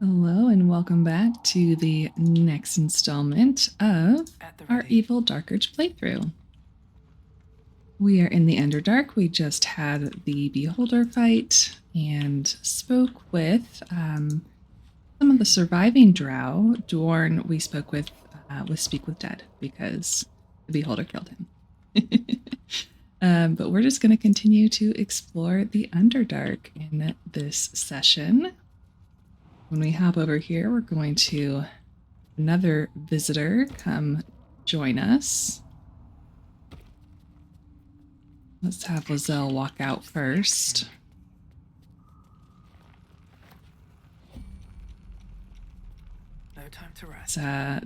Hello and welcome back to the next installment of our Evil Dark Urge playthrough. We are in the Underdark. We just had the Beholder fight and spoke with some of the surviving drow. Dorn we spoke with Speak with Dead because the Beholder killed him. But we're just going to continue to explore the Underdark in this session. When we hop over here, we're going to another visitor come join us. Let's have Lae'zel walk out first. No time to rest.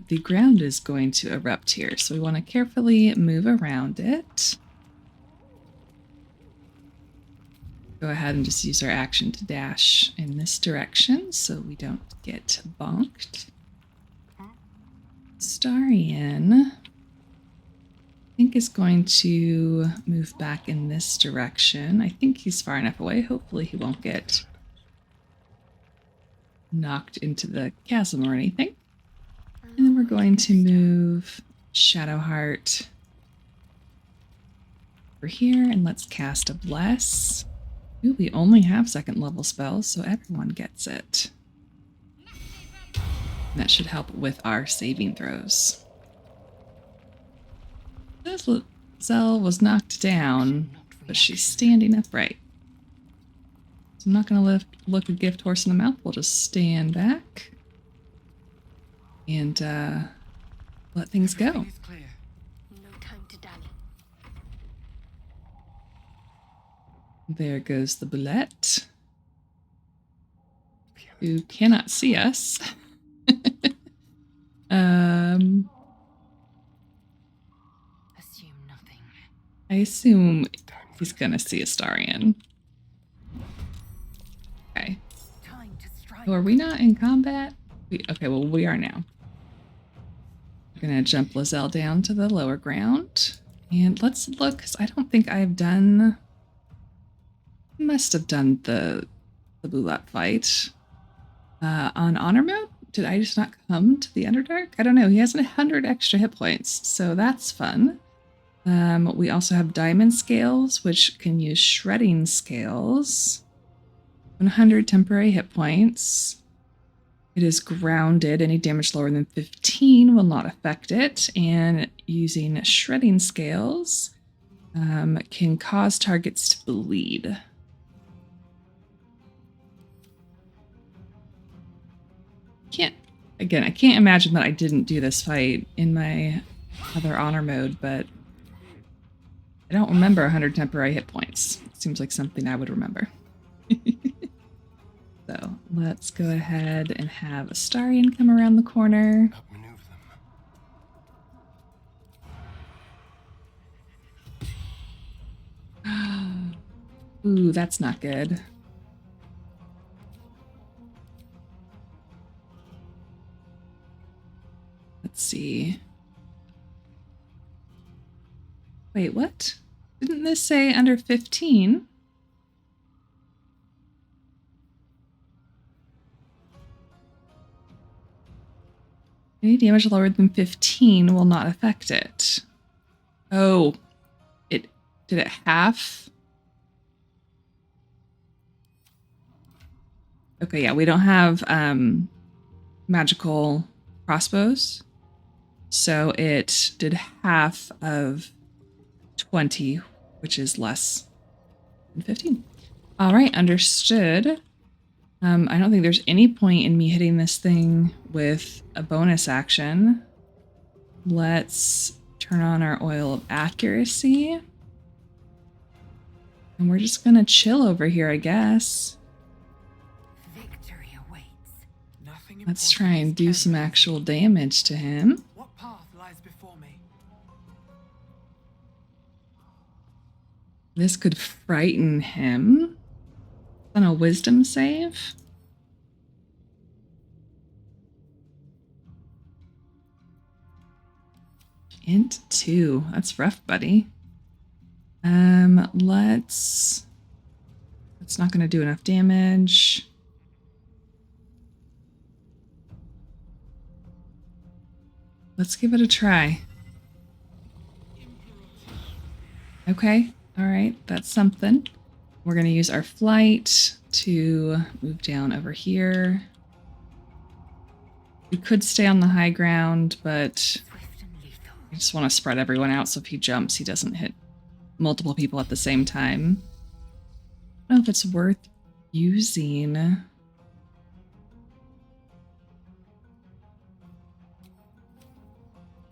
The ground is going to erupt here, so we want to carefully move around it. Go ahead and just use our action to dash in this direction so we don't get bonked. Starian, I think, is going to move back in this direction. I think he's far enough away. Hopefully he won't get knocked into the chasm or anything. And then we're going to move Shadowheart over here, and let's cast a Bless. Ooh, we only have second level spells, so everyone gets it. And that should help with our saving throws. This Lae'zel was knocked down, but she's standing upright. So I'm not going to look a gift horse in the mouth. We'll just stand back and let things go. There goes the Bulette, who cannot see us. Assume nothing. I assume he's gonna see a Starian. Okay. Oh, are we not in combat? Okay, well, we are now. We're gonna jump Lae'zel down to the lower ground. And let's look, because I don't think I've done... Must have done the Bulette fight on honor mode. Did I just not come to the Underdark? I don't know. He has 100 extra hit points, so that's fun. We also have diamond scales, which can use shredding scales. 100 temporary hit points. It is grounded. Any damage lower than 15 will not affect it. And using shredding scales can cause targets to bleed. I can't imagine that I didn't do this fight in my other honor mode, but I don't remember 100 temporary hit points. It seems like something I would remember. So let's go ahead and have Astarian come around the corner. Ooh, that's not good. Let's see. Wait, what? Didn't this say under 15? Any damage lower than 15 will not affect it. Oh, did it half? Okay, yeah, we don't have magical crossbows. So it did half of 20, which is less than 15. All right, understood. I don't think there's any point in me hitting this thing with a bonus action. Let's turn on our oil of accuracy. And we're just gonna chill over here, I guess. Victory awaits. Let's try and do some actual damage to him. What path lies before me? This could frighten him. On a wisdom save. Int 2. That's rough, buddy. Let's... It's not going to do enough damage. Let's give it a try. Okay, all right, that's something. We're going to use our flight to move down over here. We could stay on the high ground, but I just want to spread everyone out so if he jumps, he doesn't hit multiple people at the same time. I don't know if it's worth using.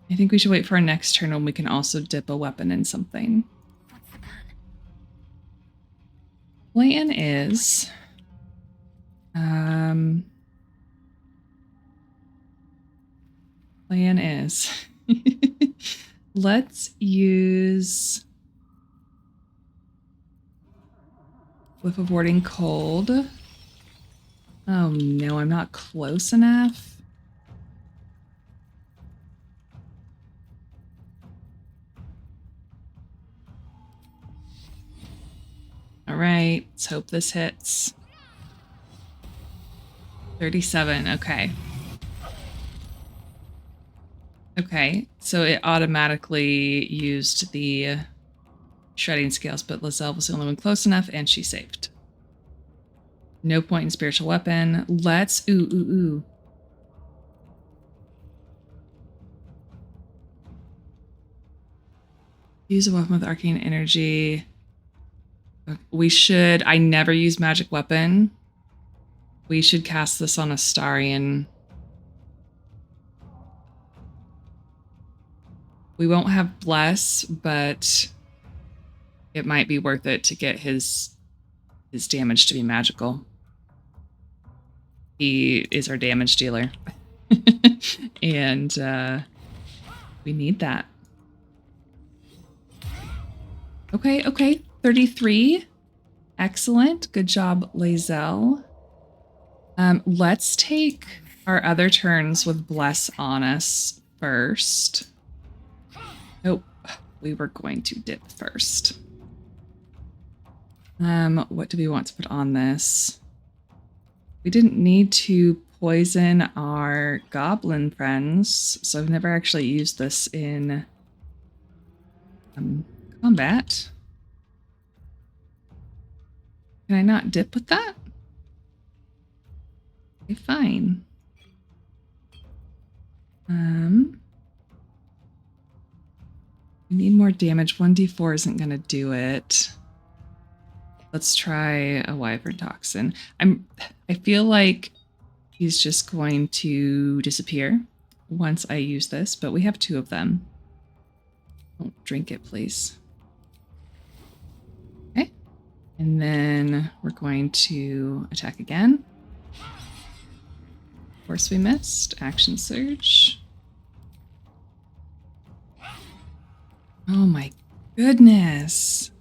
I think we should wait for our next turn when we can also dip a weapon in something. What's the plan? Plan is... Plan is... Let's use... Whiff of Warding Cold. Oh no, I'm not close enough. All right, let's hope this hits. 37, okay. Okay, so it automatically used the shredding scales, but Lae'zel was the only one close enough, and she saved. No point in spiritual weapon. Let's use a weapon with arcane energy. We should. I never use magic weapon. We should cast this on Astarion. We won't have bless, but it might be worth it to get his damage to be magical. He is our damage dealer. And we need that. Okay. 33. Excellent. Good job, Lae'zel. Let's take our other turns with bless on us first. Oh, we were going to dip first. What do we want to put on this? We didn't need to poison our goblin friends, so I've never actually used this in combat. Can I not dip with that? Okay, fine. We need more damage. 1d4 isn't going to do it. Let's try a wyvern toxin. I feel like he's just going to disappear once I use this, but we have 2 of them. Don't drink it, please. Okay. And then we're going to attack again. Of course we missed. Action surge. Oh my goodness.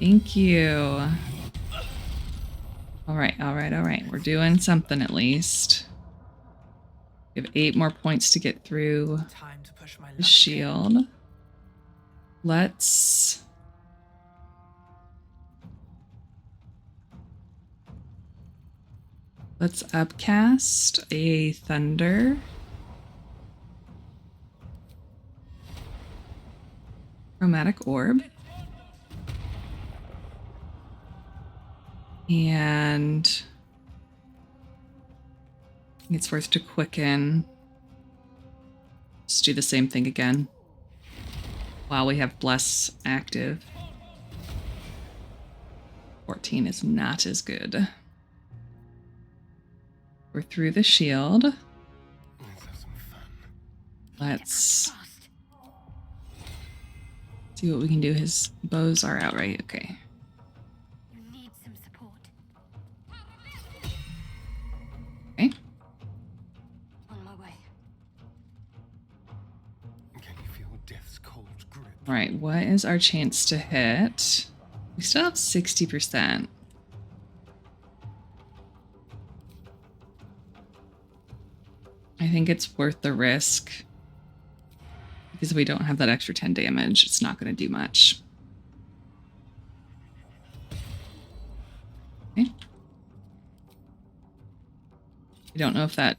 Thank you. All right. We're doing something at least. We have 8 more points to get through the shield. Let's upcast a thunder. Chromatic orb. And I think it's worth to quicken. Just do the same thing again while we have bless active. 14 is not as good. We're through the shield. Let's see what we can do. His bows are out, right? Okay. You need some support. Okay. On my way. Can you feel death's cold grip? All right, what is our chance to hit? We still have 60%. I think it's worth the risk because we don't have that extra 10 damage. It's not going to do much. Okay. I don't know if that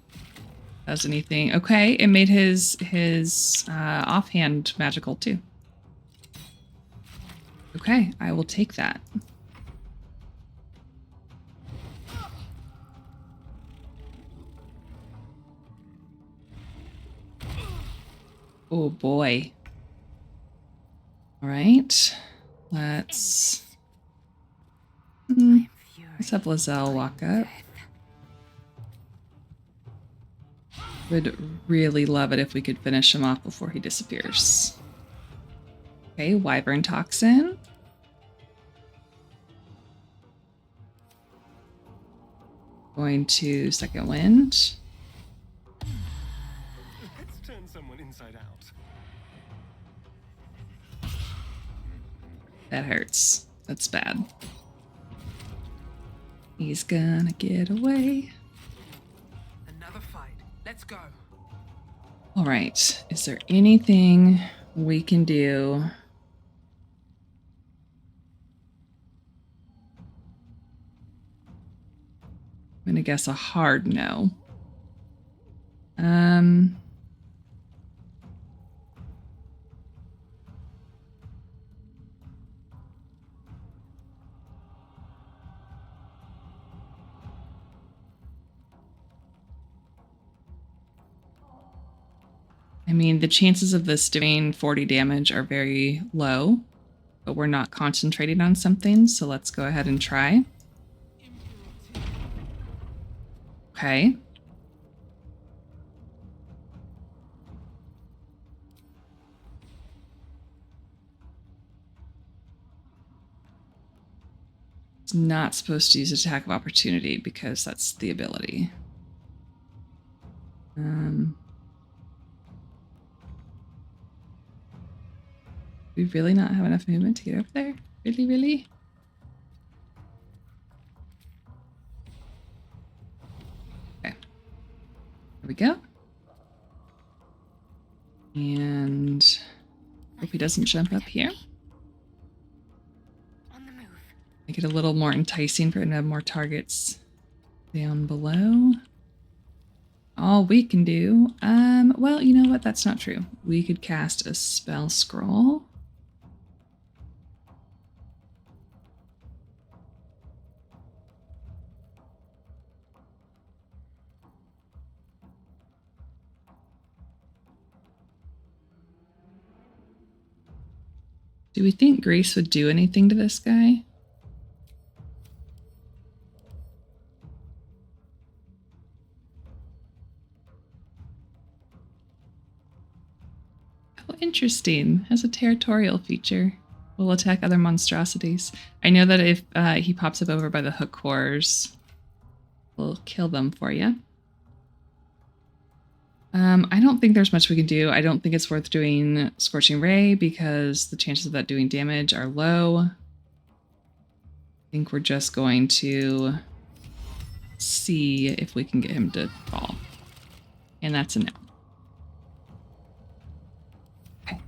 does anything. Okay, it made his offhand magical too. Okay, I will take that. Oh boy. All right, let's have Lae'zel walk up. Would really love it if we could finish him off before he disappears. Okay, Wyvern Toxin. Going to Second Wind. Let's turn someone inside out. That hurts. That's bad. He's gonna get away. Another fight. Let's go. All right. Is there anything we can do? I'm gonna guess a hard no. I mean, the chances of this doing 40 damage are very low, but we're not concentrating on something, so let's go ahead and try. Okay. It's not supposed to use attack of opportunity because that's the ability. We really not have enough movement to get over there? Really, really? Okay. There we go. And hope he doesn't jump up here. On the move. Make it a little more enticing for him to have more targets down below. All we can do, well, you know what? That's not true. We could cast a spell scroll. Do we think Grace would do anything to this guy? Oh, interesting. Has a territorial feature. Will attack other monstrosities. I know that if he pops up over by the hook cores, we'll kill them for you. I don't think there's much we can do. I don't think it's worth doing Scorching Ray because the chances of that doing damage are low. I think we're just going to see if we can get him to fall. And that's a no. Okay.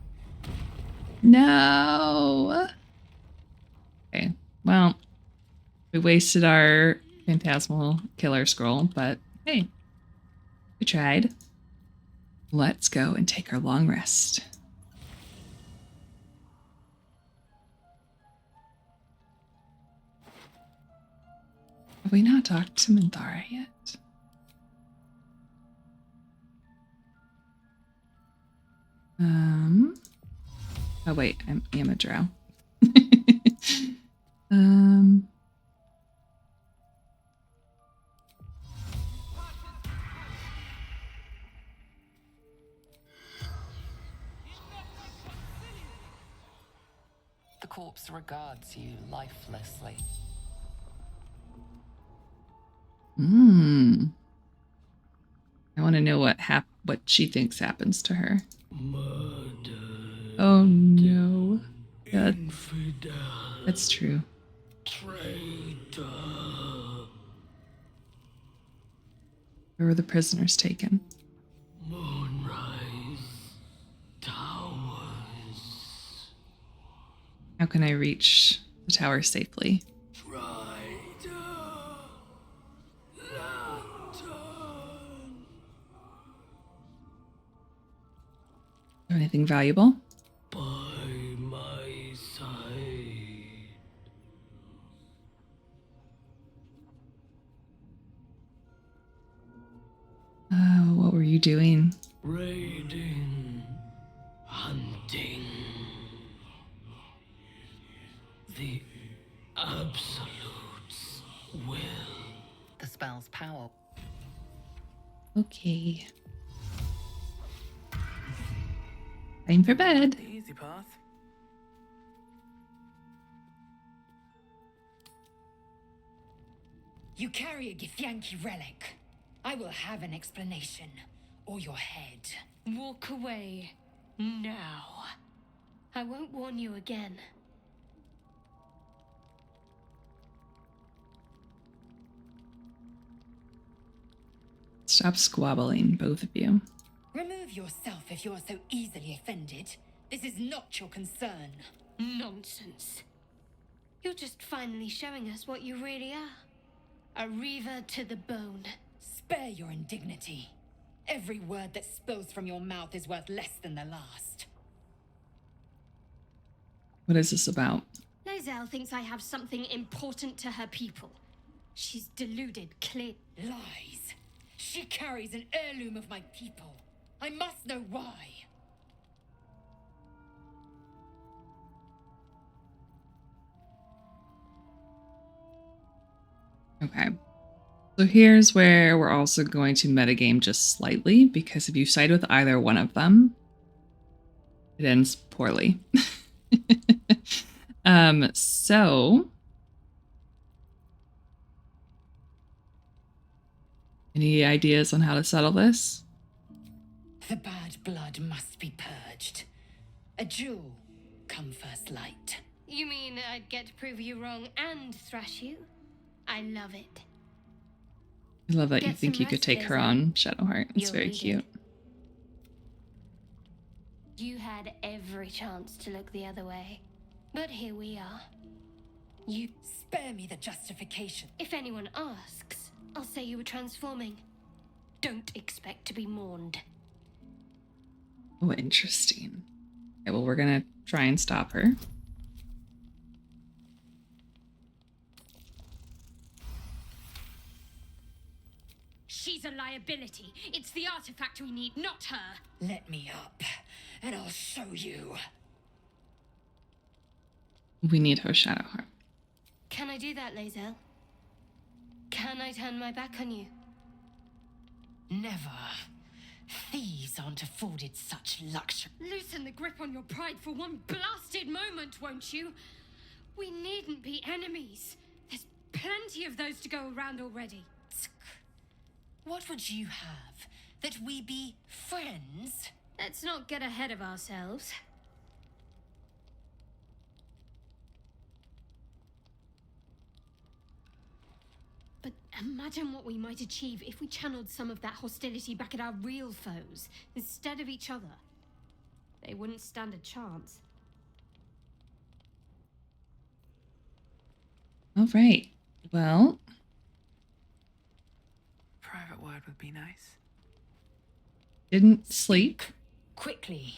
No! Okay, well, we wasted our Phantasmal Killer Scroll, but hey, we tried. Let's go and take our long rest. Have we not talked to Minthara yet? Oh wait, I am a drow. The corpse regards you lifelessly. I want to know what she thinks happens to her. Oh no. That's true. Where were the prisoners taken? How can I reach the tower safely? have anything valuable? By my side. Oh, what were you doing? Raiding. Hunting. The Absolute's will. The spell's power. Okay. Time for bed. The easy path. You carry a Githyanki relic. I will have an explanation, or your head. Walk away. Now. I won't warn you again. Stop squabbling, both of you. Remove yourself if you are so easily offended. This is not your concern. Nonsense. You're just finally showing us what you really are. A reaver to the bone. Spare your indignity. Every word that spills from your mouth is worth less than the last. What is this about? Lae'zel thinks I have something important to her people. She's deluded, clear. Lies. She carries an heirloom of my people. I must know why. Okay. So here's where we're also going to metagame just slightly, because if you side with either one of them, it ends poorly. So any ideas on how to settle this? The bad blood must be purged. A jewel come first light. You mean I'd get to prove you wrong and thrash you? I love it. I love that you Get think some you could rest, take her Lae'zel. on, Shadowheart. It's You're very needed. cute. You had every chance to look the other way. But here we are. You... Spare me the justification. If anyone asks, I'll say you were transforming. Don't expect to be mourned. Oh, interesting. Okay, well, we're gonna try and stop her. She's a liability. It's the artifact we need, not her. Let me up, and I'll show you. We need her, Shadowheart. Can I do that, Lae'zel? Can I turn my back on you? Never. Thieves aren't afforded such luxury. Loosen the grip on your pride for one blasted moment, won't you? We needn't be enemies. There's plenty of those to go around already. What would you have? That we be friends? Let's not get ahead of ourselves. But imagine what we might achieve if we channeled some of that hostility back at our real foes, instead of each other. They wouldn't stand a chance. All right. Well, Private word would be nice. didn't sleep. Quickly.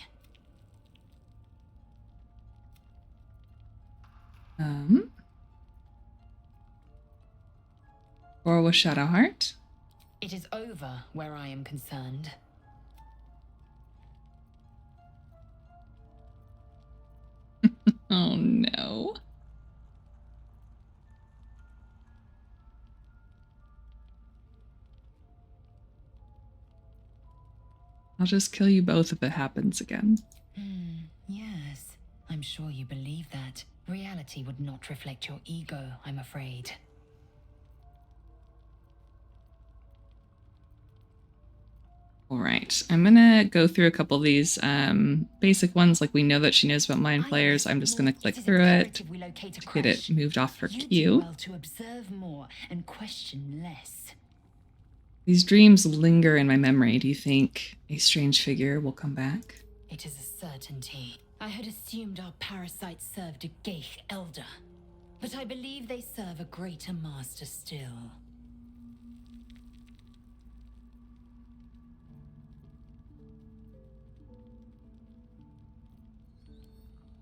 Or was Shadowheart? It is over where I am concerned. Oh no. I'll just kill you both if it happens again. Yes. I'm sure you believe that. Reality would not reflect your ego, I'm afraid. All right, I'm gonna go through a couple of these basic ones, like we know that she knows about mind flayers. I'm just gonna click through it to get it moved off her You do queue. well to observe more and question less. These dreams linger in my memory. Do you think a strange figure will come back? It is a certainty. I had assumed our parasites served a Geich elder, but I believe they serve a greater master still.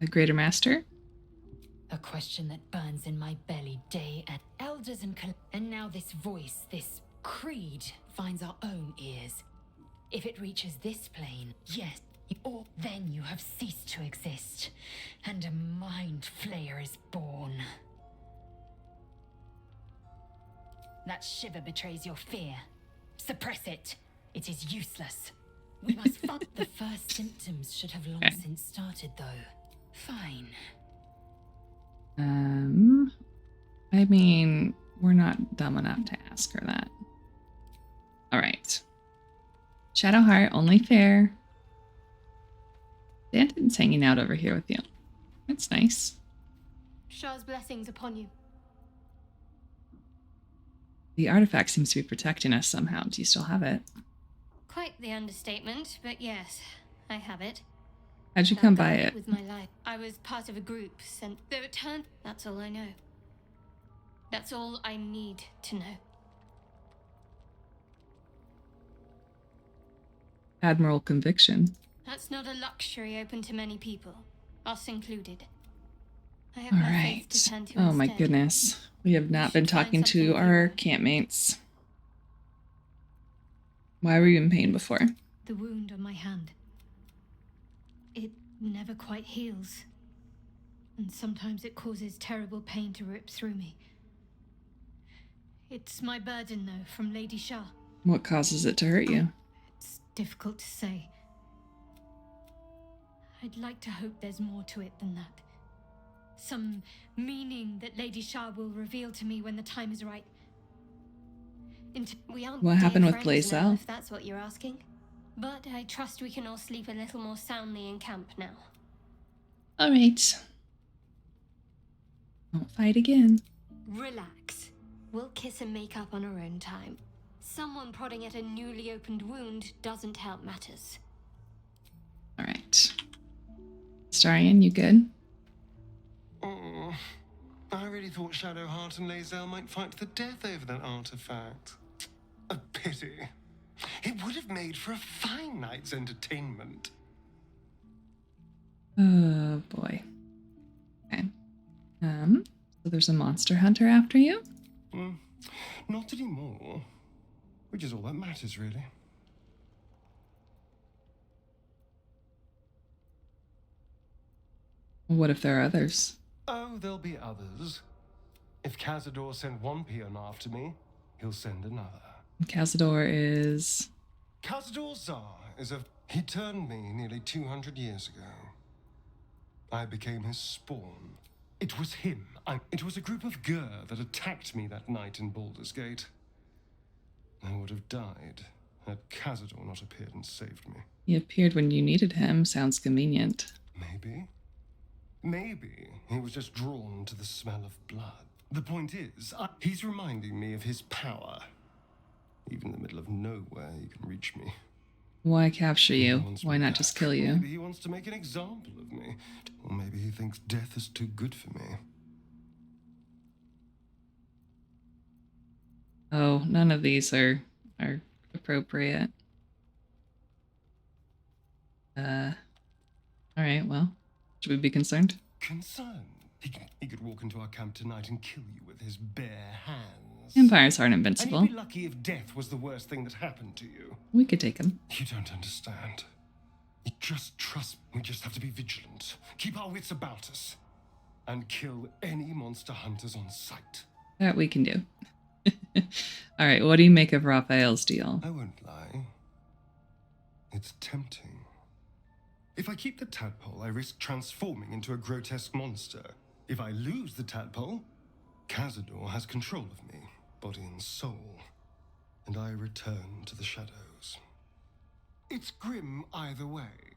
A greater master? A question that burns in my belly day and elders and now this voice, this creed, finds our own ears. If it reaches this plane, yes, or then you have ceased to exist, and a mind flayer is born. That shiver betrays your fear. Suppress it. It is useless. We must find the first symptoms should have long since started, though. Fine. I mean, we're not dumb enough to ask her that. All right. Shadowheart, only fair. Danton's hanging out over here with you. That's nice. Shar's blessings upon you. The artifact seems to be protecting us somehow. Do you still have it? Quite the understatement, but yes, I have it. How'd you come by it? With my life. I was part of a group sent. Though it turned. That's all I know. That's all I need to know. Admiral conviction. That's not a luxury open to many people, us included. I have All my right. faith to turn to Oh my instead. goodness. We have not been talking to our campmates. Why were you in pain before? The wound on my hand. It never quite heals. And sometimes it causes terrible pain to rip through me. It's my burden, though, from Lady Shar. What causes it to hurt you? It's difficult to say. I'd like to hope there's more to it than that. Some meaning that Lady Shar will reveal to me when the time is right. We aren't What happened dear with friends now, Lae'zel? if that's what you're asking. But I trust we can all sleep a little more soundly in camp now. All right. Don't fight again. Relax. We'll kiss and make up on our own time. Someone prodding at a newly opened wound doesn't help matters. All right. Starian, you good? Oh, I really thought Shadowheart and Lae'zel might fight to the death over that artifact. A pity. It would have made for a fine night's entertainment. Oh boy. Okay. So there's a monster hunter after you? Not anymore. Which is all that matters, really. What if there are others? Oh, there'll be others. If Cazador sent one peon after me, he'll send another. Cazador is... Cazador Zar is a... He turned me nearly 200 years ago. I became his spawn. It was him. It was a group of Gur that attacked me that night in Baldur's Gate. I would have died had Cazador not appeared and saved me. He appeared when you needed him. Sounds convenient. Maybe. Maybe he was just drawn to the smell of blood. The point is, he's reminding me of his power. Even in the middle of nowhere, he can reach me. Why capture He you? wants Why me not back. just kill you? Maybe he wants to make an example of me. Or maybe he thinks death is too good for me. Oh, none of these are appropriate. Alright, well. Should we be concerned? Concerned? He could walk into our camp tonight and kill you with his bare hands. Empires aren't And invincible. you'd be lucky if death was the worst thing that happened to you. We could take him. You don't understand. You just trust. We just have to be vigilant. Keep our wits about us. And kill any monster hunters on sight. That we can do. Alright, what do you make of Raphael's deal? I won't lie. It's tempting. If I keep the tadpole, I risk transforming into a grotesque monster. If I lose the tadpole, Cazador has control of me, body and soul, and I return to the shadows. It's grim either way.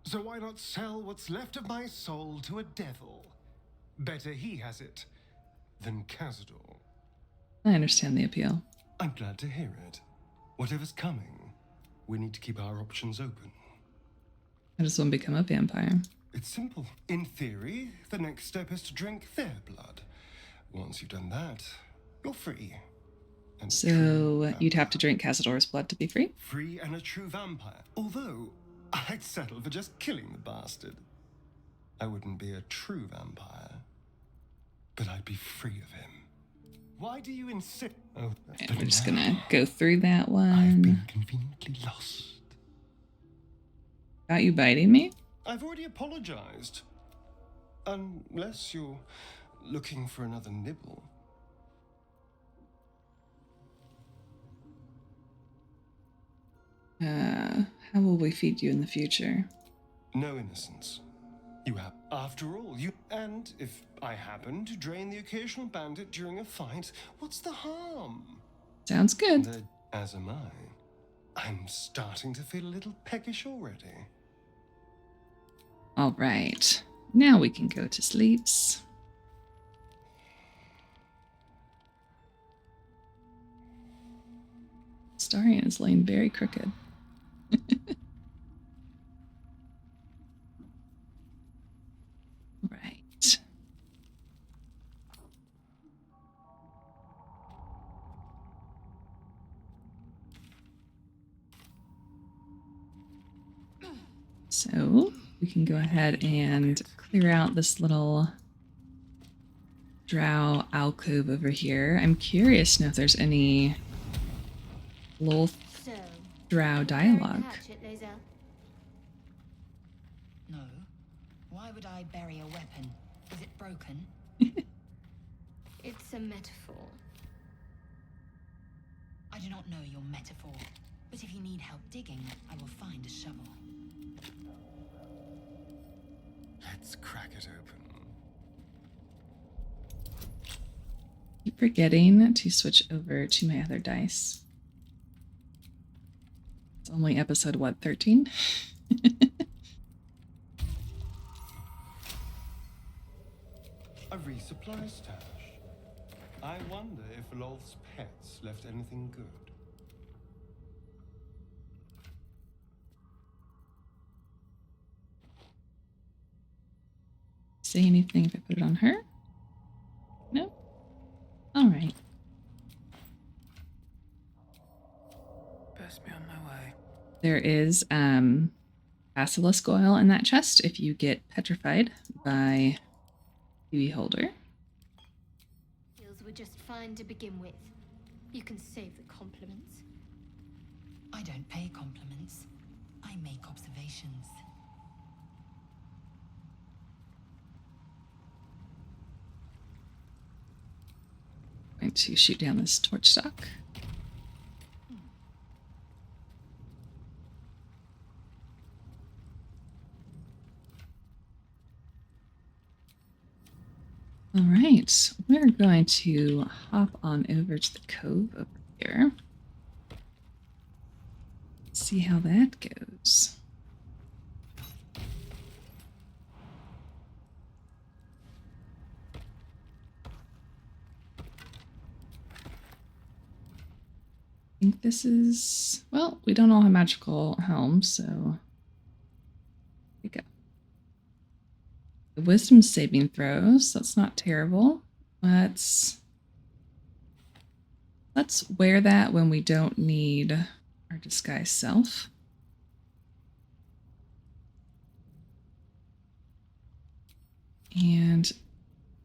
So why not sell what's left of my soul to a devil? Better he has it than Cazador. I understand the appeal. I'm glad to hear it. Whatever's coming, we need to keep our options open. How does one become a vampire? It's simple. In theory, the next step is to drink their blood. Once you've done that, you're free. And a true So you'd have to vampire. drink Cazador's blood to be free? Free and a true vampire. Although, I'd settle for just killing the bastard. I wouldn't be a true vampire, but I'd be free of him. Why do you insist? Oh, And but we're just now gonna go through that I've one. been conveniently lost. Got you biting me? I've already apologized. Unless you're looking for another nibble. How will we feed you in the future? No innocence. You have, after all, you. And if I happen to drain the occasional bandit during a fight, what's the harm? Sounds good. As am I. I'm starting to feel a little peckish already. All right. Now we can go to sleeps. Starian is laying very crooked. Right. So we can go ahead and clear out this little drow alcove over here. I'm curious to know if there's any little So, drow bearing the dialogue. hatchet, Lae'zel. No. Why would I bury a weapon? Is it broken? It's a metaphor. I do not know your metaphor, but if you need help digging, I will find a shovel. Let's crack it open. Keep forgetting to switch over to my other dice. It's only episode, what, 13? A resupply stash. I wonder if Lolth's pets left anything good. Say anything if I put it on her? No? All right. Best be on my way. There is basilisk oil in that chest if you get petrified by the beholder. Heals were just fine to begin with. You can save the compliments. I don't pay compliments. I make observations. Going to shoot down this torch stock. All right, we're going to hop on over to the cove over here. See how that goes. I think this is, well, we don't all have magical helms, so here we go. The wisdom saving throws, that's not terrible. Let's wear that when we don't need our disguise self. And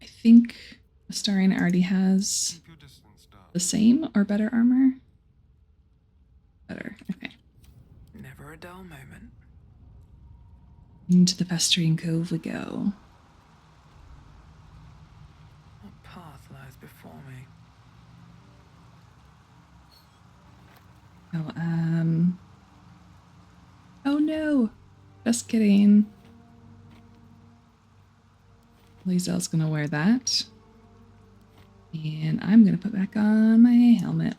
I think Astarion already has Keep your distance, darling. the same or better armor. Better, okay. Never a dull moment. Into the Festering Cove we go. What path lies before me? Oh no! Just kidding. Lae'zel's gonna wear that. And I'm gonna put back on my helmet.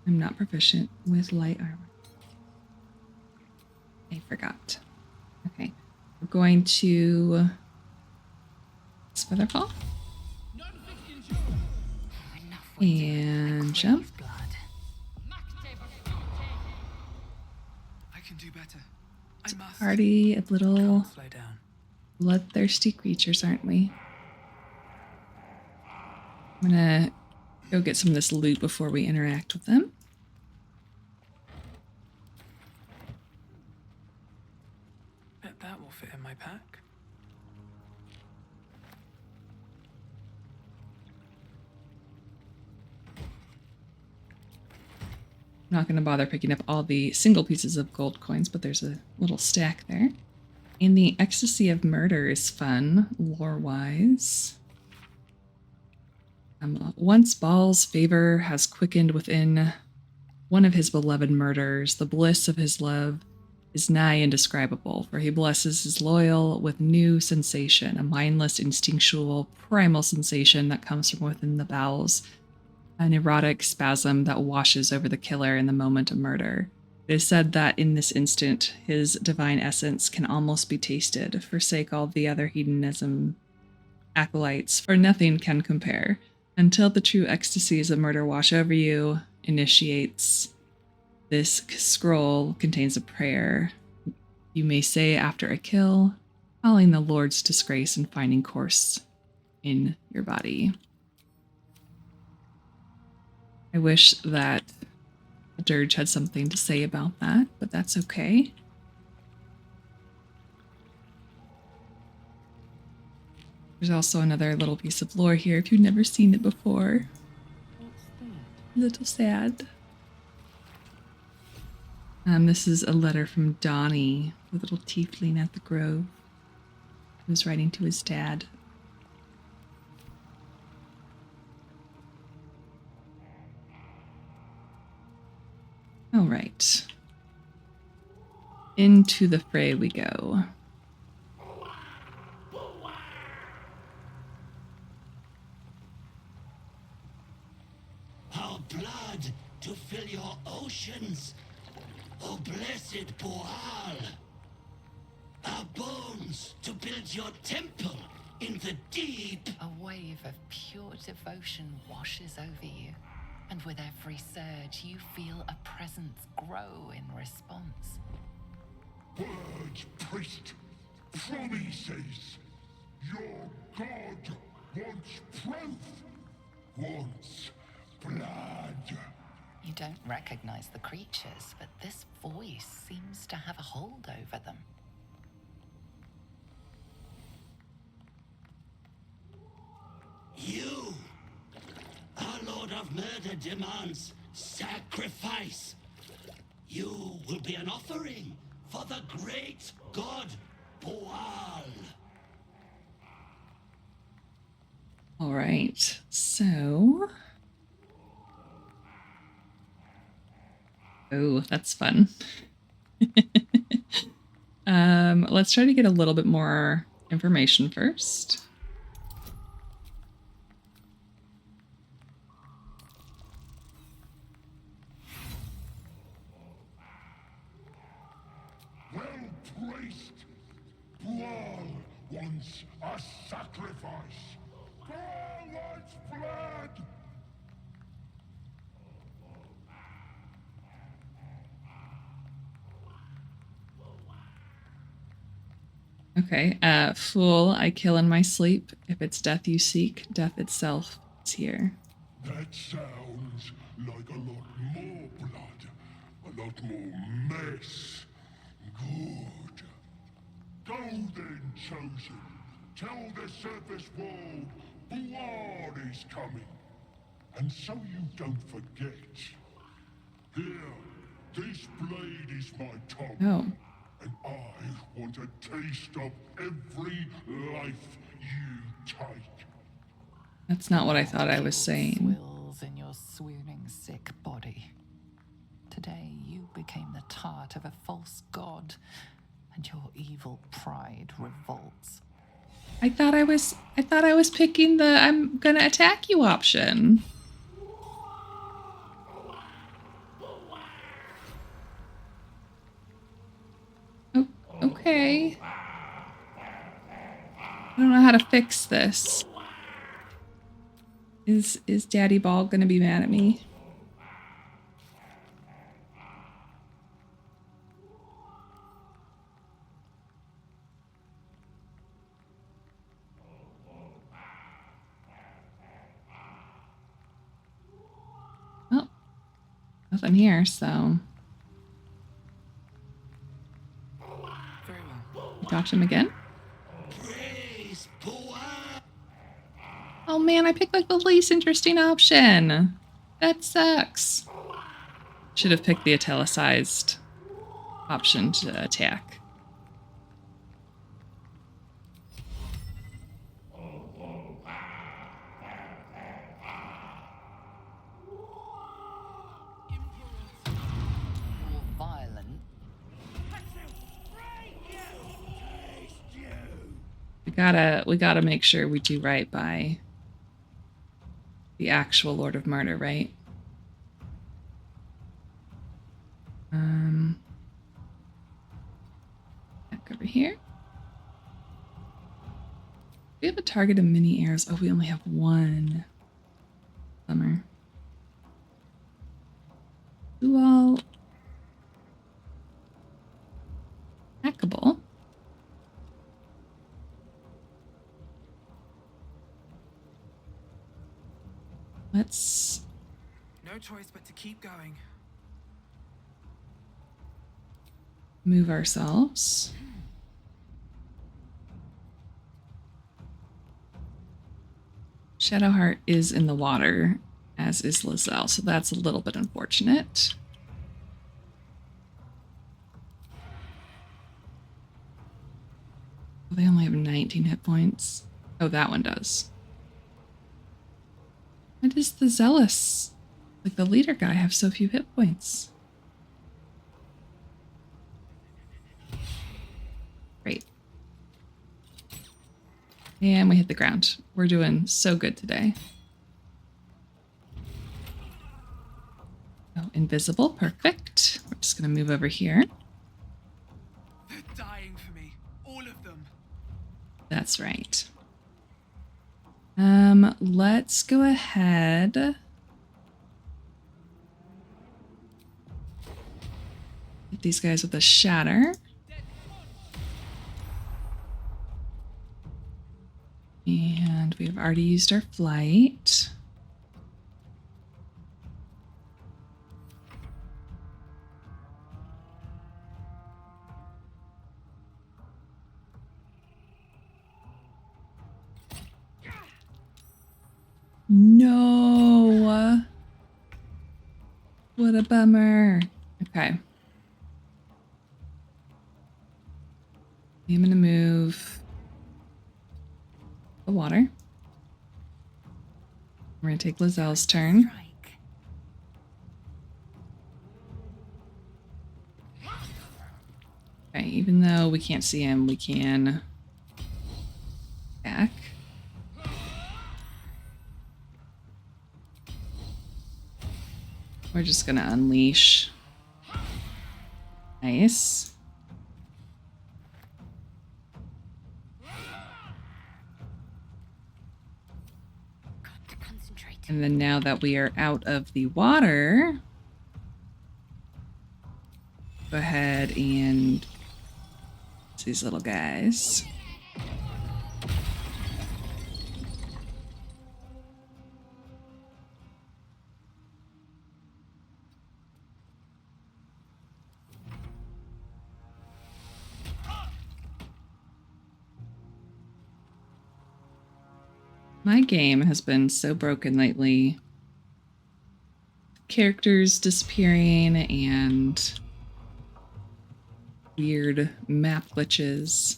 I'm not proficient with light armor. I forgot. Okay. We're going to Featherfall. And jump. I can do better. I must. Party of little Can't slow down. bloodthirsty creatures, aren't we? I'm gonna go get some of this loot before we interact with them. Bet that will fit in my pack. not going to bother picking up all the single pieces of gold coins, but there's a little stack there. And the Ecstasy of Murder is fun, lore-wise. Once Baal's favor has quickened within one of his beloved murderers, the bliss of his love is nigh indescribable, for he blesses his loyal with new sensation, a mindless, instinctual, primal sensation that comes from within the bowels, an erotic spasm that washes over the killer in the moment of murder. It is said that in this instant, his divine essence can almost be tasted. Forsake all the other hedonism acolytes, for nothing can compare. Until the true ecstasies of murder wash over you, initiates. This scroll contains a prayer you may say after a kill, calling the Lord's disgrace and finding course in your body. I wish that Dirge had something to say about that, but that's okay. There's also another little piece of lore here if you've never seen it before. A little sad. This is a letter from Donnie, the little tiefling at the grove, who was writing to his dad. All right. Into the fray we go. Our blood to fill your oceans, O blessed BOOAL. Our bones to build your temple in the deep. A wave of pure devotion washes over you, and with every surge, you feel a presence grow in response. Bird priest promises your god wants proof, wants blood. You don't recognize the creatures, but this voice seems to have a hold over them. You, our Lord of Murder, demands sacrifice. You will be an offering for the great god BOOAL. All right, so... Oh, that's fun. Let's try to get a little bit more information first. Well placed. BOOAL wants a sacrifice. BOOAL wants blood. Okay, fool, I kill in my sleep. If it's death you seek, death itself is here. That sounds like a lot more blood, a lot more mess. Good. Go then, chosen. Tell the surface world BOOAL is coming. And so you don't forget. Here, this blade is my tongue. Oh. And I want a taste of every life you take. That's not what I thought I was saying. Swills in your swooning sick body. Today you became the tart of a false god, and your evil pride revolts. I thought I was picking the I'm gonna attack you option. Oh, okay. I don't know how to fix this. Is Daddy Ball gonna be mad at me? Well, nothing here, so. Very well. Talk to him again. Praise BOOAL. Oh man, I picked like the least interesting option. That sucks. Should have picked the italicized option to attack. We gotta make sure we do right by the actual Lord of Murder, right? Back over here. We have a target of mini arrows. Oh, we only have one. Bummer. BOOAL. Hackable. Let's No choice but to keep going. move ourselves. Shadowheart is in the water, as is Lae'zel, so that's a little bit unfortunate. They only have 19 hit points. Oh, that one does. Why does the Zealous, like the leader guy, have so few hit points? Great. And we hit the ground. We're doing so good today. Oh, invisible. Perfect. We're just going to move over here. They're dying for me. All of them. That's right. Let's go ahead. Hit these guys with a shatter. And we've already used our flight. No. What a bummer. Okay. I'm going to move the water. We're going to take Lae'zel's turn. Okay, even though we can't see him, we can attack. We're just going to unleash. Nice. And then now that we are out of the water, go ahead and these little guys. My game has been so broken lately. Characters disappearing and weird map glitches.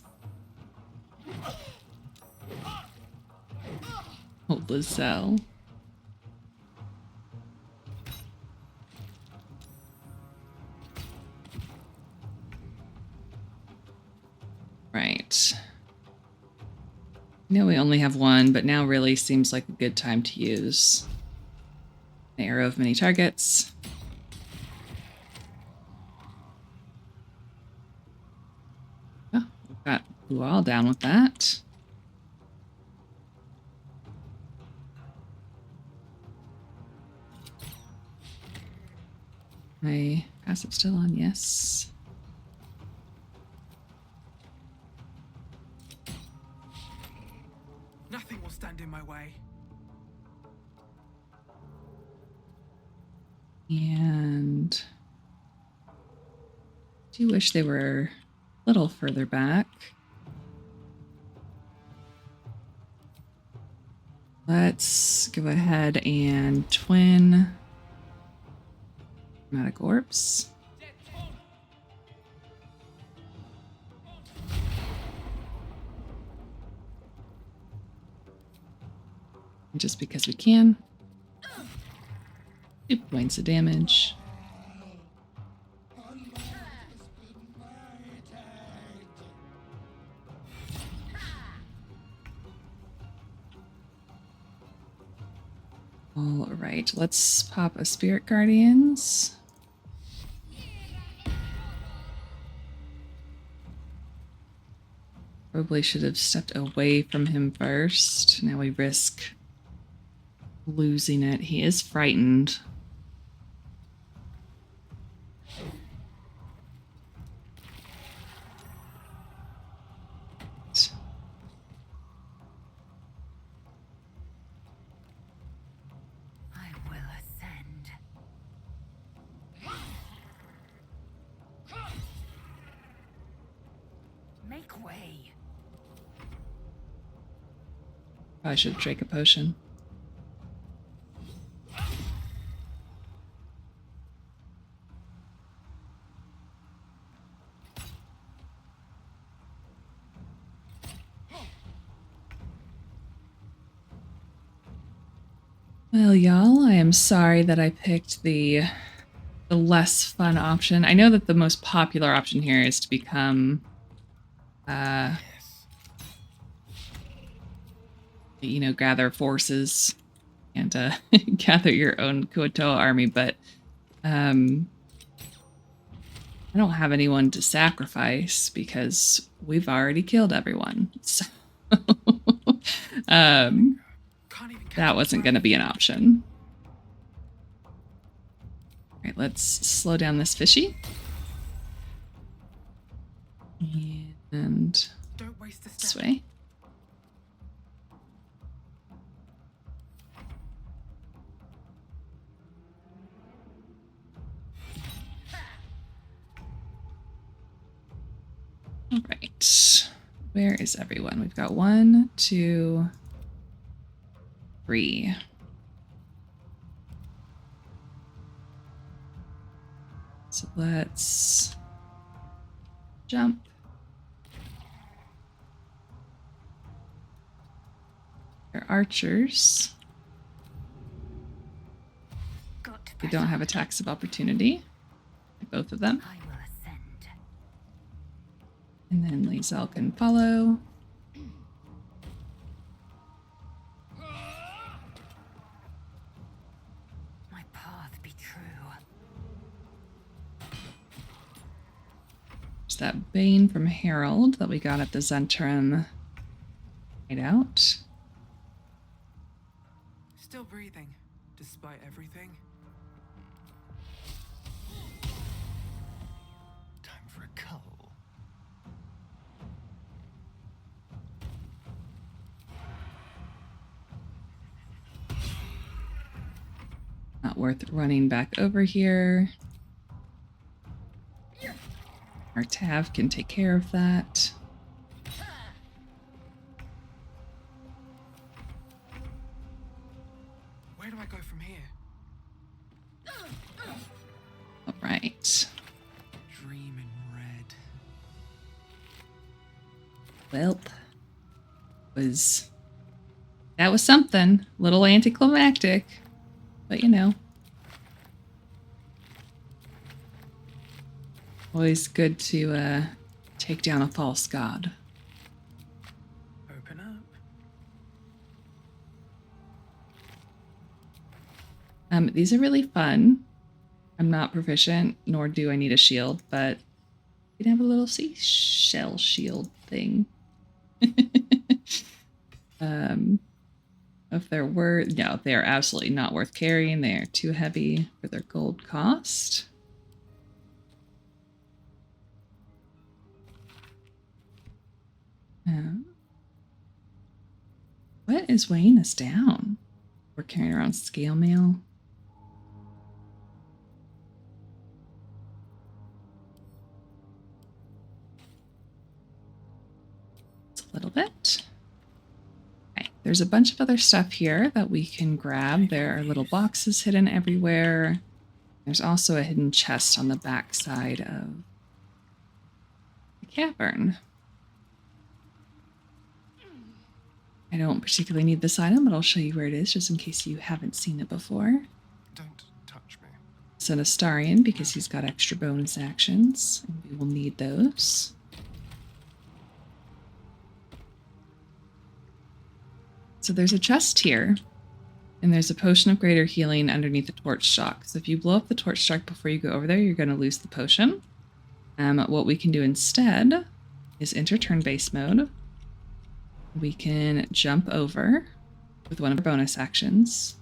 Oh, Lae'zel. Right. I know we only have one, but now really seems like a good time to use an arrow of many targets. Oh, we've got BOOAL down with that. My passive still on? Yes. Nothing will stand in my way. And I do wish they were a little further back. Let's go ahead and twin Chromatic orbs. Just because we can. 2 points of damage. All right, let's pop a Spirit Guardians. Probably should have stepped away from him first. Now we risk losing it. He is frightened. I will ascend. Make way. Probably should drink a potion. Well, y'all, I am sorry that I picked the less fun option. I know that the most popular option here is to become, you know, gather forces and gather your own Kua-toa army, but I don't have anyone to sacrifice because we've already killed everyone. So that wasn't going to be an option. All right, let's slow down this fishy. And Don't waste a step. this way. All right. Where is everyone? We've got 1, 2, 3. So let's jump. They're archers. They don't have attacks of opportunity. Both of them. I will ascend. And then Lae'zel can follow. My path be true. There's that Bane from Herald that we got at the Zentrum hideout. Still breathing, despite everything. Time for a cull. Not worth running back over here. Our Tav can take care of that. Where do I go from here? All right. Dream in red. Well, that was something. A little anticlimactic, but you know. Always good to take down a false god. Open up. These are really fun. I'm not proficient, nor do I need a shield, but you can have a little seashell shield thing. If they're worth, no, they are absolutely not worth carrying. They are too heavy for their gold cost. What is weighing us down? We're carrying around scale mail. It's a little bit. Okay, there's a bunch of other stuff here that we can grab. There are little boxes hidden everywhere. There's also a hidden chest on the back side of the cavern. I don't particularly need this item, but I'll show you where it is just in case you haven't seen it before. Don't touch me. It's an Astarion because he's got extra bonus actions, and we will need those. So there's a chest here, and there's a potion of greater healing underneath the torch shock. So if you blow up the torch shock before you go over there, you're going to lose the potion. What we can do instead is enter turn-based mode. We can jump over with one of our bonus actions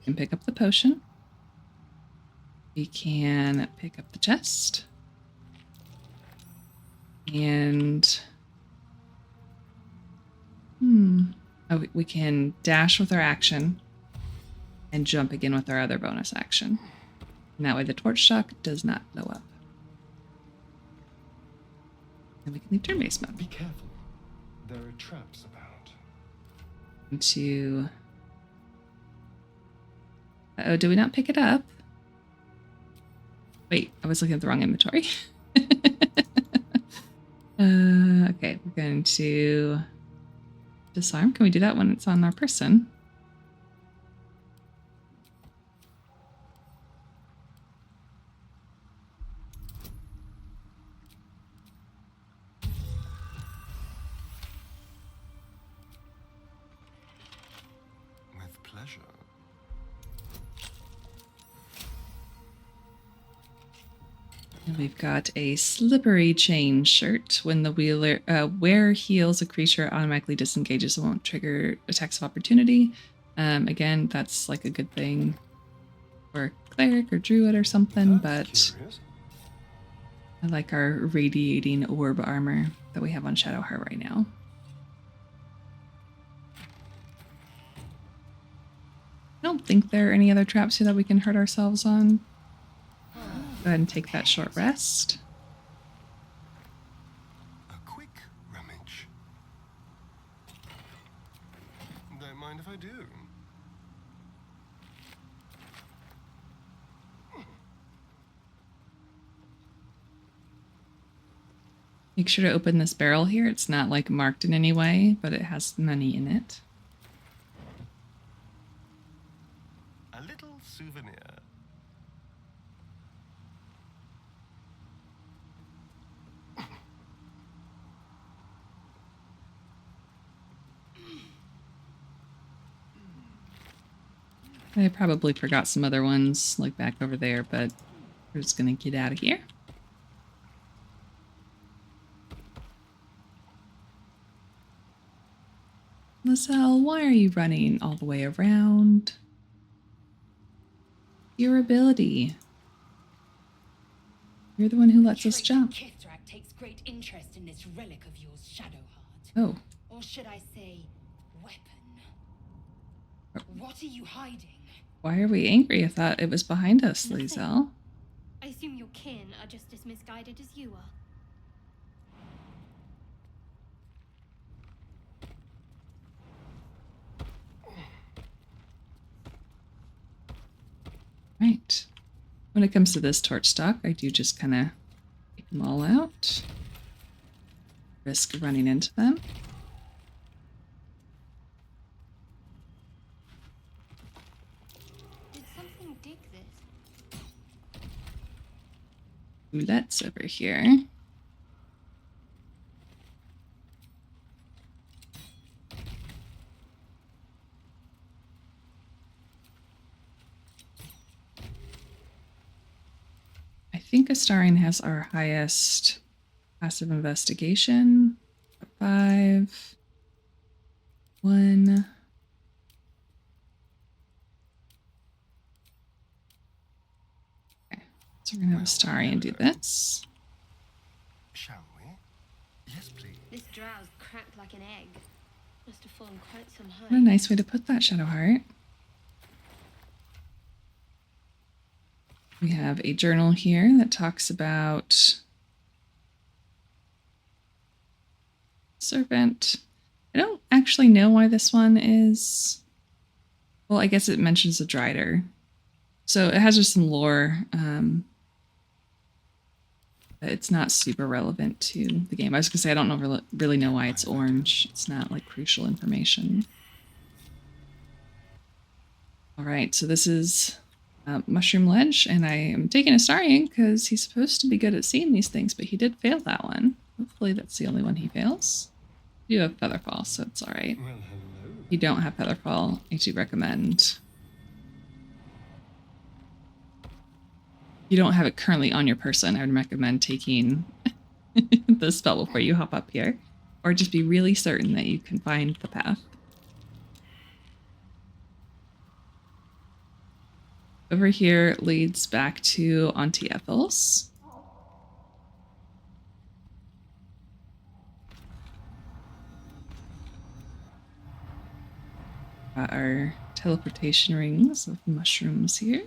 and pick up the potion. We can pick up the chest. And we can dash with our action and jump again with our other bonus action. And that way the torch shock does not blow up. And we can leave turn-based mode. Be careful. There are traps about. Uh-oh, did we not pick it up? Wait, I was looking at the wrong inventory. Okay, we're going to disarm. Can we do that when it's on our person? With pleasure. And we've got a slippery chain shirt. When the wearer heals, a creature automatically disengages and won't trigger attacks of opportunity. Again, that's like a good thing for a cleric or druid or something, but Curious. I like our radiating orb armor that we have on Shadowheart right now. I don't think there are any other traps here that we can hurt ourselves on. Go ahead and take that short rest. A quick rummage. Don't mind if I do. Make sure to open this barrel here. It's not like marked in any way, but it has money in it. A little souvenir. I probably forgot some other ones, like back over there, but we're just gonna get out of here. Lae'zel, why are you running all the way around? Your ability. You're the one who lets us jump. Kithrak takes great interest in this relic of yours, Shadowheart. Oh, Or should I say, weapon? What are you hiding? why are we angry? I thought it was behind us, Nothing. Lae'zel. I assume your kin are just as misguided as you are. Right. When it comes to this torch stock, I do just kind of take them all out. Risk running into them. Did something dig this? Bulette's over here. I think Astarion has our highest passive investigation. 5. 1. Okay, so we're gonna have Astarion do this. Shall we? Yes, please. This drow's cracked like an egg. Must have fallen quite some height. What a nice way to put that, Shadowheart. We have a journal here that talks about servant. I don't actually know why this one is. Well, I guess it mentions a drider. So it has just some lore. But it's not super relevant to the game. I was gonna say I don't know really know why it's orange. It's not like crucial information. All right, so this is Mushroom Ledge, and I am taking Astarion because he's supposed to be good at seeing these things, but he did fail that one. Hopefully that's the only one he fails. You have Featherfall, so it's all right. Well, hello. If you don't have Featherfall, I do recommend. If you don't have it currently on your person, I would recommend taking the spell before you hop up here, or just be really certain that you can find the path. Over here leads back to Auntie Ethel's. Got our teleportation rings of mushrooms here.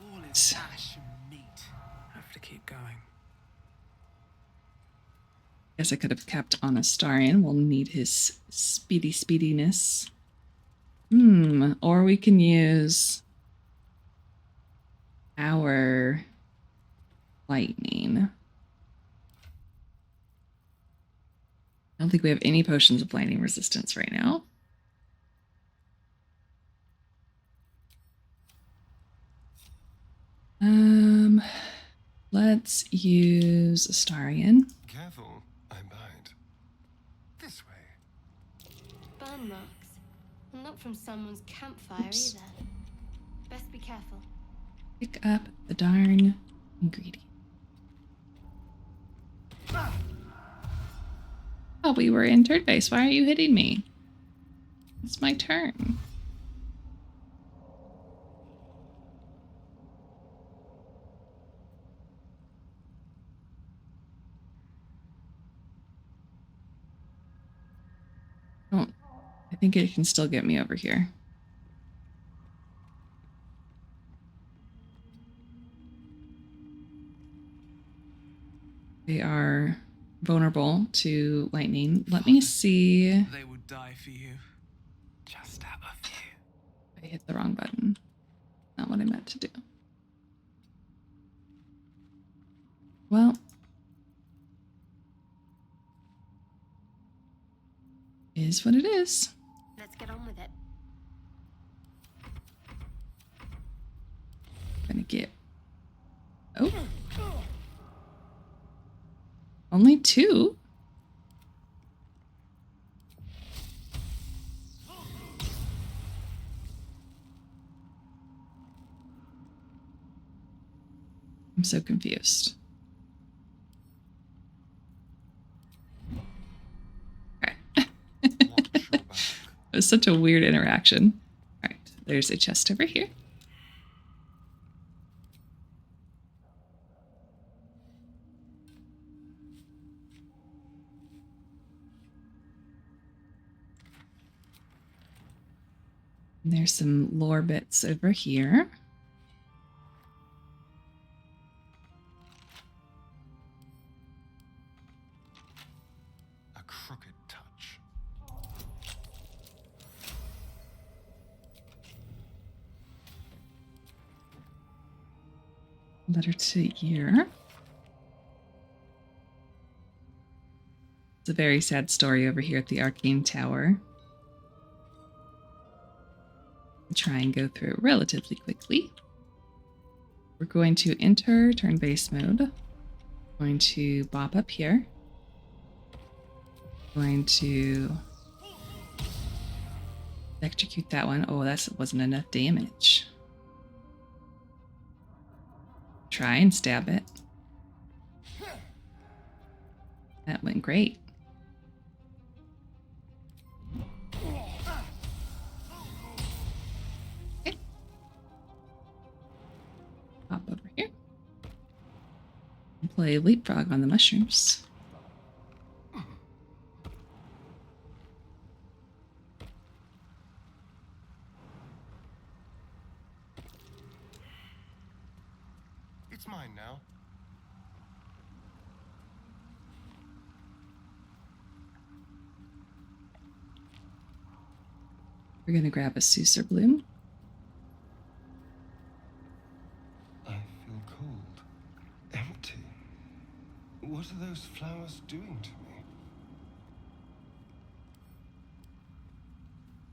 All is ash and meat. Have to keep going. Guess I could have kept on Astarion. We'll need his speediness. Or we can use our lightning. I don't think we have any potions of lightning resistance right now. Let's use Astarion. Careful, I bite. This way. Burn marks. And not from someone's campfire Oops. either. Best be careful. Pick up the darn ingredient. Oh, we were in third base. Why are you hitting me? It's my turn. Oh, I think it can still get me over here. They are vulnerable to lightning. Let me see. They would die for you. Just out of fear. I hit the wrong button. Not what I meant to do. Well. Is what it is. Let's get on with it. Gonna get. Oh. Only 2? I'm so confused. Okay. It was such a weird interaction. All right, there's a chest over here. And there's some lore bits over here. A crooked touch. Letter to Year. It's a very sad story over here at the Arcane Tower. Try and go through it relatively quickly. We're going to enter turn-based mode. Going to bop up here. Going to electrocute that one. Oh, that wasn't enough damage. Try and stab it. That went great. Okay. Hop over here. And play leapfrog on the mushrooms. It's mine now. We're going to grab a Saucer Bloom. What are those flowers doing to me?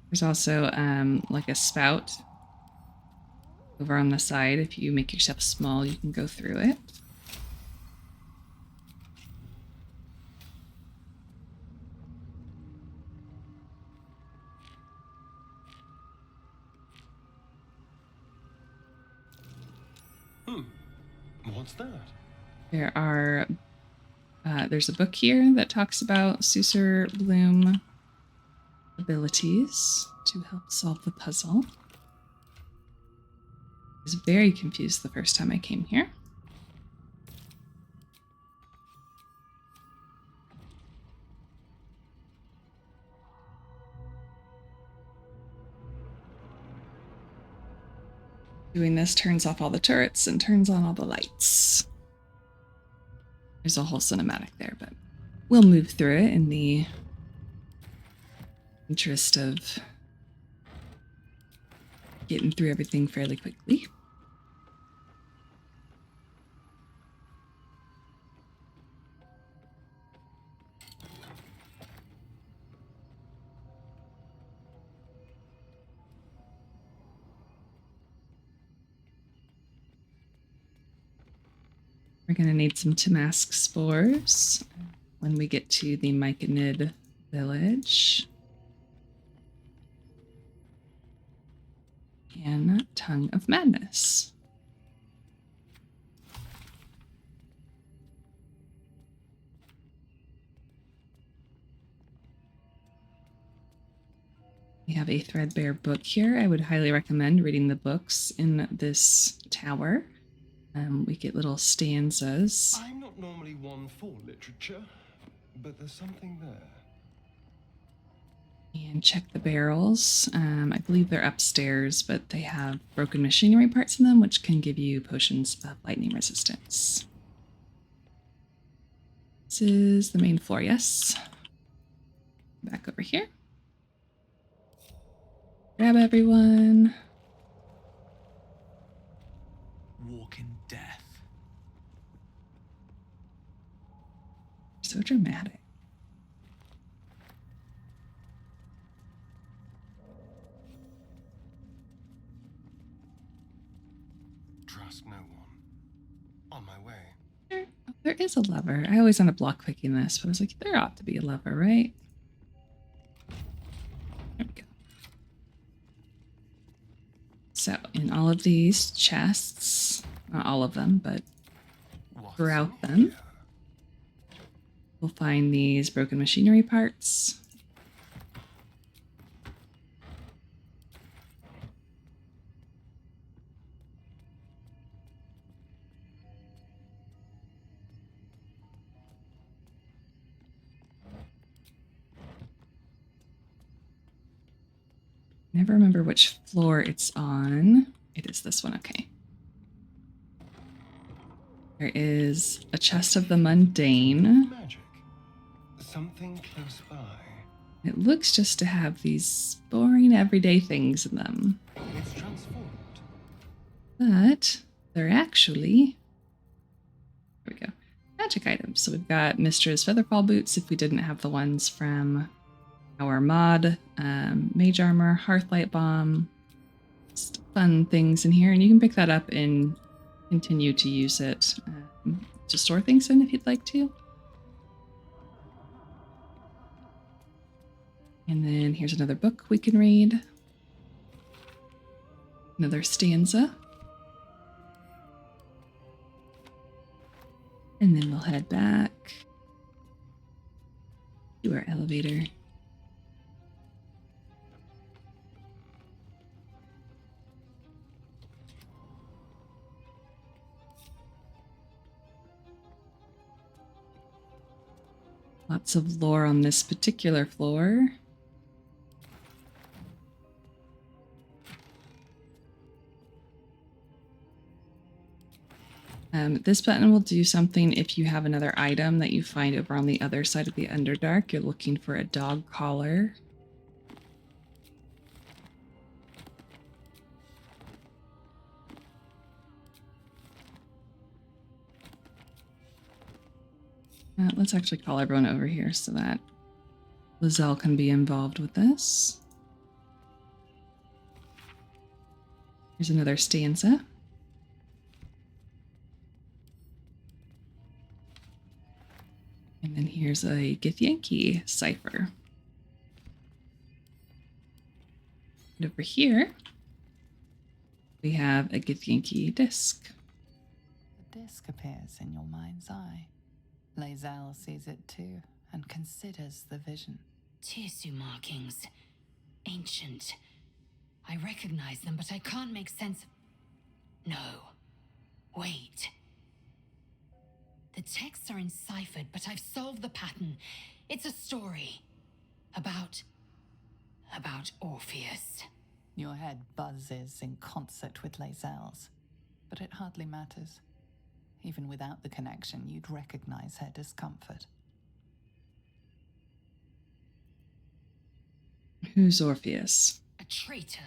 There's also like a spout over on the side. If you make yourself small, you can go through it. What's that? There's a book here that talks about Sorcerer Bloom abilities to help solve the puzzle. I was very confused the first time I came here. Doing this turns off all the turrets and turns on all the lights. There's a whole cinematic there, but we'll move through it in the interest of getting through everything fairly quickly. We're going to need some Tamask spores when we get to the Myconid village. And Tongue of Madness. We have a threadbare book here. I would highly recommend reading the books in this tower. We get little stanzas. I'm not normally one for literature, but there's something there. And check the barrels. I believe they're upstairs, but they have broken machinery parts in them, which can give you potions of lightning resistance. This is the main floor, yes. Back over here. Grab everyone. Walk in death. So dramatic. Trust no one. On my way. There is a lever. I always end up block clicking this, but I was like, there ought to be a lever, right? There we go. So in all of these chests, not all of them, but throughout them, we'll find these broken machinery parts. Never remember which floor it's on. It is this one, okay. There is a chest of the mundane. Magic. Something close by. It looks just to have these boring everyday things in them. It's transformed. But they're actually, there we go, magic items. So we've got Mistra's Featherfall boots if we didn't have the ones from our mod, mage armor, hearthlight bomb, just fun things in here. And you can pick that up and continue to use it to store things in if you'd like to. And then here's another book we can read. Another stanza. And then we'll head back to our elevator. Lots of lore on this particular floor. This button will do something if you have another item that you find over on the other side of the Underdark. You're looking for a dog collar. Let's actually call everyone over here so that Lae'zel can be involved with this. Here's another stanza. And then here's a Githyanki cipher. And over here, we have a Githyanki disc. The disc appears in your mind's eye. Lae'zel sees it too and considers the vision. Tirsu markings. Ancient. I recognize them, but I can't make sense of... No. Wait. The texts are enciphered, but I've solved the pattern. It's a story. About Orpheus. Your head buzzes in concert with Lae'zel's, but it hardly matters. Even without the connection, you'd recognize her discomfort. Who's Orpheus? A traitor.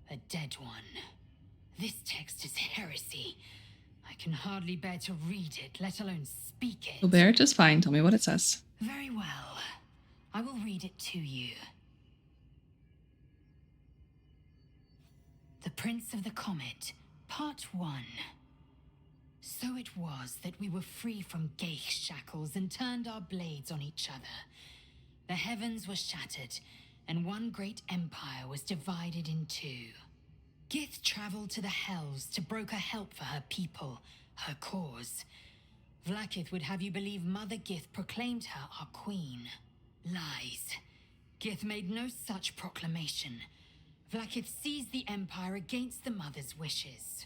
A dead one. This text is heresy. I can hardly bear to read it, let alone speak it. Well, there, just fine. Tell me what it says. Very well. I will read it to you. The Prince of the Comet, Part 1. So it was that we were free from Geich shackles and turned our blades on each other. The heavens were shattered, and one great empire was divided in two. Gith traveled to the Hells to broker help for her people, her cause. Vlaakith would have you believe Mother Gith proclaimed her our queen. Lies. Gith made no such proclamation. Vlaakith seized the empire against the Mother's wishes.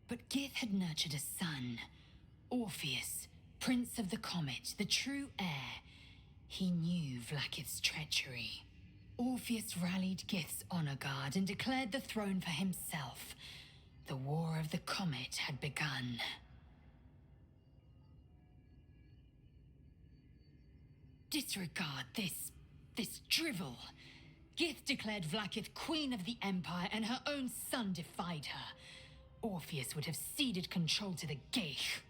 But Gith had nurtured a son, Orpheus, Prince of the Comet, the true heir. He knew Vlaakith's treachery. Orpheus rallied Gith's honor guard and declared the throne for himself. The War of the Comet had begun. Disregard this drivel. Gith declared Vlaakith queen of the empire, and her own son defied her. Orpheus would have ceded control to the Geich.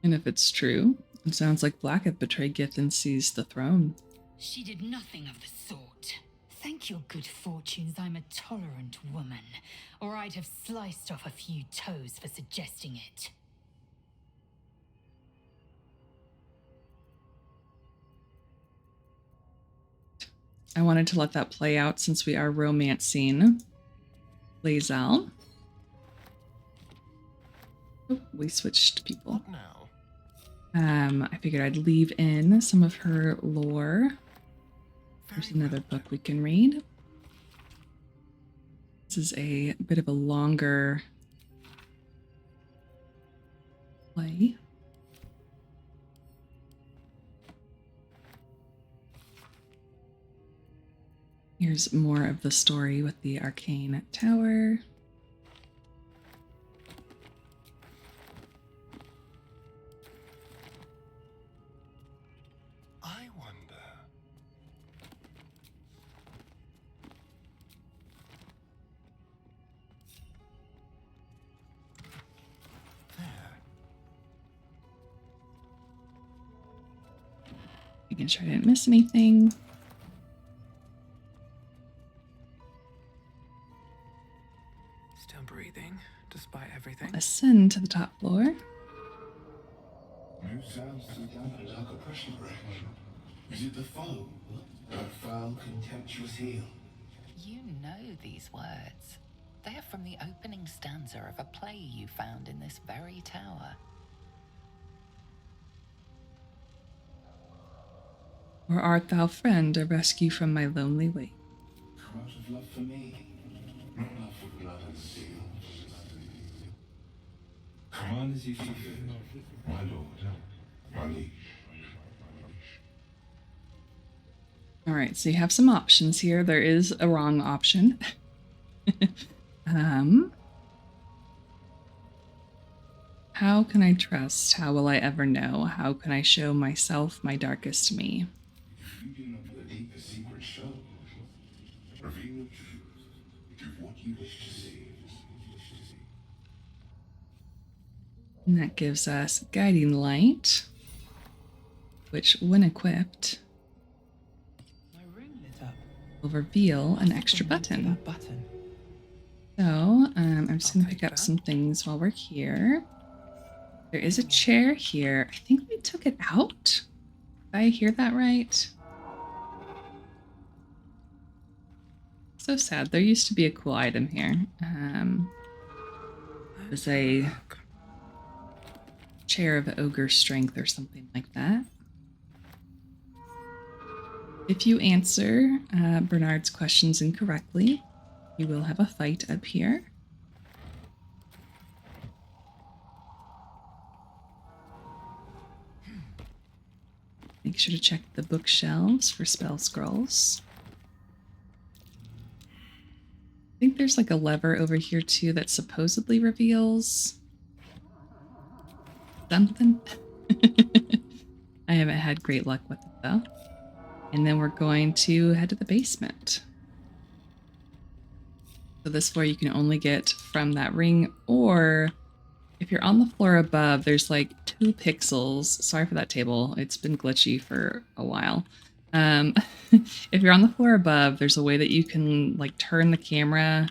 And if it's true, it sounds like Vlaakith betrayed Gith and seized the throne. She did nothing of the sort. Thank your good fortunes I'm a tolerant woman, or I'd have sliced off a few toes for suggesting it. I wanted to let that play out since we are romancing Lae'zel. Oh, we switched people. What now? I figured I'd leave in some of her lore. There's another book we can read. This is a bit of a longer play. Here's more of the story with the Arcane Tower. I wonder. There. Making sure I didn't miss anything. Still breathing, despite everything. Ascend to the top floor. No sounds to the damper like a pressure break. Is it the foe? That foul, contemptuous heel? You know these words. They are from the opening stanza of a play you found in this very tower. Or art thou, friend, a rescue from my lonely way? Come out of love for me, not love for blood and steel. Command as you see fit, my lord, my liege. All right, so you have some options here. There is a wrong option. How can I trust? How will I ever know? How can I show myself my darkest me? If you do not the deepest secret show, reveal the truth, give And that gives us Guiding Light, which, when equipped, My ring lit up. will reveal an extra button. That button. So I'm just going to pick up some things while we're here. There is a chair here. I think we took it out. Did I hear that right? So sad. There used to be a cool item here. It was a chair of ogre strength or something like that. If you answer Bernard's questions incorrectly, you will have a fight up here. Make sure to check the bookshelves for spell scrolls. I think there's like a lever over here too that supposedly reveals something. I haven't had great luck with it though. And then we're going to head to the basement. So this floor you can only get from that ring, or if you're on the floor above, there's like 2 pixels. Sorry for that table. It's been glitchy for a while. If you're on the floor above, there's a way that you can like turn the camera.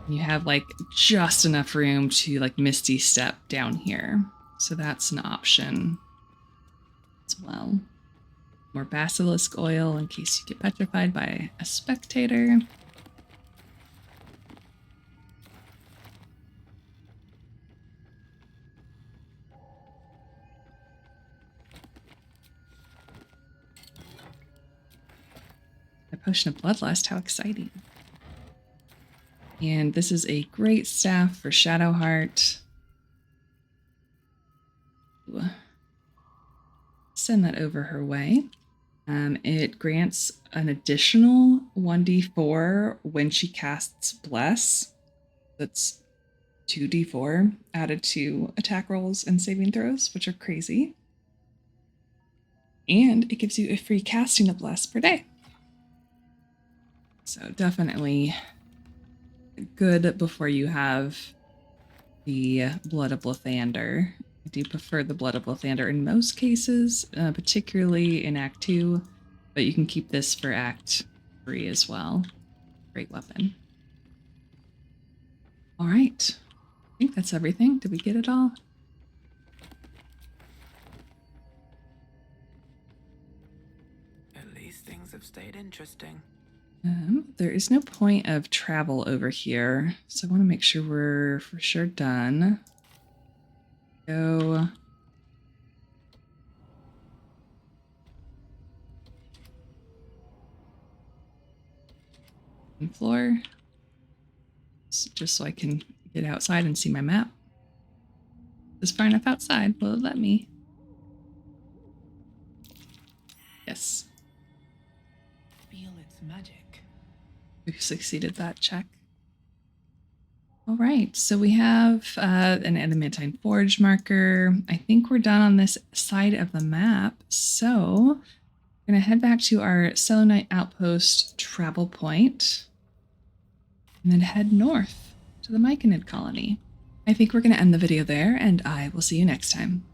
And you have like just enough room to like Misty Step down here. So that's an option as well. More basilisk oil in case you get petrified by a spectator. A potion of bloodlust, how exciting. And this is a great staff for Shadowheart. Ooh. Send that over her way. It grants an additional 1d4 when she casts Bless. That's 2d4 added to attack rolls and saving throws, which are crazy. And it gives you a free casting of Bless per day. So definitely good before you have the Blood of Lathander. I do prefer the Blood of Lathander in most cases, particularly in Act 2, but you can keep this for Act 3 as well. Great weapon. All right. I think that's everything. Did we get it all? At least things have stayed interesting. There is no point of travel over here, so I want to make sure we're for sure done. Go. Floor. Just so I can get outside and see my map. Is far enough outside? Will it let me? Yes. Feel its magic. We succeeded that check. All right, so we have an adamantine forge marker. I think we're done on this side of the map. So we're going to head back to our Selenite Outpost travel point and then head north to the Myconid colony. I think we're going to end the video there, and I will see you next time.